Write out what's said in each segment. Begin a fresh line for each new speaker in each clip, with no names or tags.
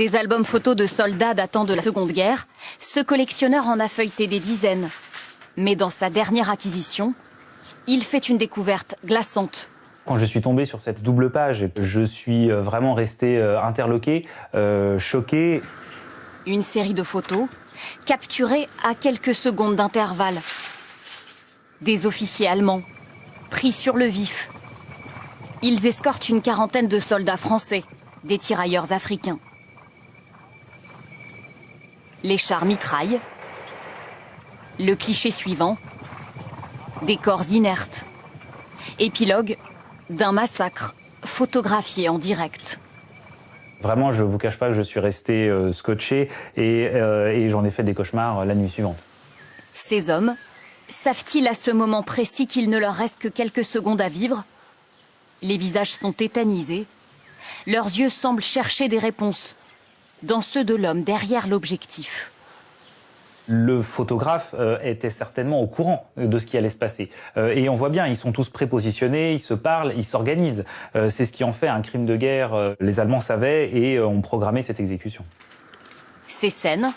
Des albums photos de soldats datant de la Seconde Guerre, ce collectionneur en a feuilleté des dizaines. Mais dans sa dernière acquisition, il fait une découverte glaçante.
Quand je suis tombé sur cette double page, je suis vraiment resté interloqué, choqué.
Une série de photos capturées à quelques secondes d'intervalle. Des officiers allemands, pris sur le vif. Ils escortent une quarantaine de soldats français, des tirailleurs africains. Les chars mitraillent. Le cliché suivant, des corps inertes. Épilogue d'un massacre photographié en direct.
Vraiment, je ne vous cache pas que je suis resté scotché et j'en ai fait des cauchemars la nuit suivante.
Ces hommes savent-ils à ce moment précis qu'il ne leur reste que quelques secondes à vivre? Les visages sont tétanisés. Leurs yeux semblent chercher des réponses dans ceux de l'homme derrière l'objectif.
Le photographe était certainement au courant de ce qui allait se passer. Et on voit bien, ils sont tous prépositionnés, ils se parlent, ils s'organisent. C'est ce qui en fait un crime de guerre. Les Allemands savaient et ont programmé cette exécution.
Ces scènes,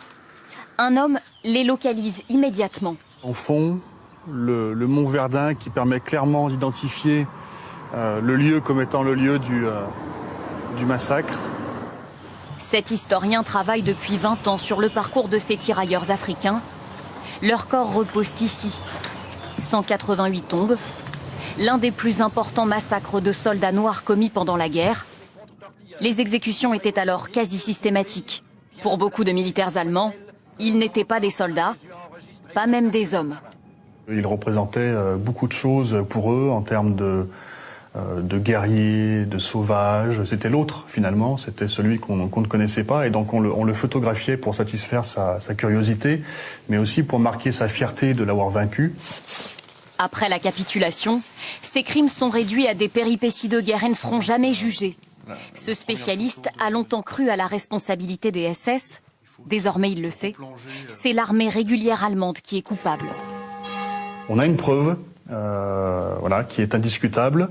un homme les localise immédiatement.
En fond, le mont Verdun qui permet clairement d'identifier le lieu comme étant le lieu du massacre.
Cet historien travaille depuis 20 ans sur le parcours de ces tirailleurs africains. Leurs corps reposent ici. 188 tombes, l'un des plus importants massacres de soldats noirs commis pendant la guerre. Les exécutions étaient alors quasi systématiques. Pour beaucoup de militaires allemands, ils n'étaient pas des soldats, pas même des hommes.
Ils représentaient beaucoup de choses pour eux en termes de guerriers, de sauvages. C'était l'autre, finalement. C'était celui qu'on ne connaissait pas. Et donc, on le photographiait pour satisfaire sa curiosité, mais aussi pour marquer sa fierté de l'avoir vaincu.
Après la capitulation, ces crimes sont réduits à des péripéties de guerre et ne seront jamais jugés. Ce spécialiste a longtemps cru à la responsabilité des SS. Désormais, il le sait. C'est l'armée régulière allemande qui est coupable.
On a une preuve voilà, qui est indiscutable,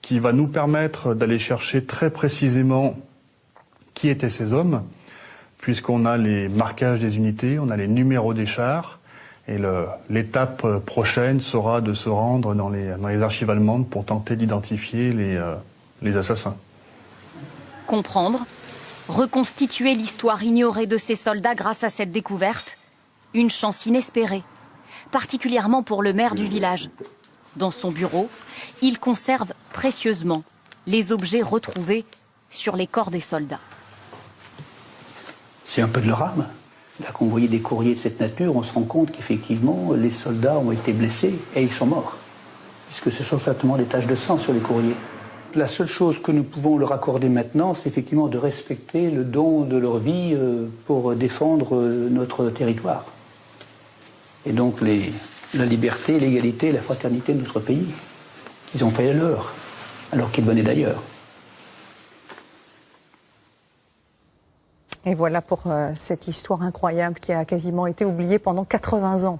qui va nous permettre d'aller chercher très précisément qui étaient ces hommes, puisqu'on a les marquages des unités, on a les numéros des chars, et l'étape prochaine sera de se rendre dans les archives allemandes pour tenter d'identifier les assassins.
Comprendre, reconstituer l'histoire ignorée de ces soldats grâce à cette découverte, une chance inespérée, particulièrement pour le maire du village. Dans son bureau, il conserve précieusement les objets retrouvés sur les corps des soldats.
C'est un peu de leur âme. Là, quand on voyait des courriers de cette nature, on se rend compte qu'effectivement, les soldats ont été blessés et ils sont morts. Puisque ce sont certainement des taches de sang sur les courriers. La seule chose que nous pouvons leur accorder maintenant, c'est effectivement de respecter le don de leur vie pour défendre notre territoire. Et donc la liberté, l'égalité, la fraternité de notre pays, qu'ils ont fait leur, alors qu'ils venaient d'ailleurs.
Et voilà pour cette histoire incroyable qui a quasiment été oubliée pendant 80 ans.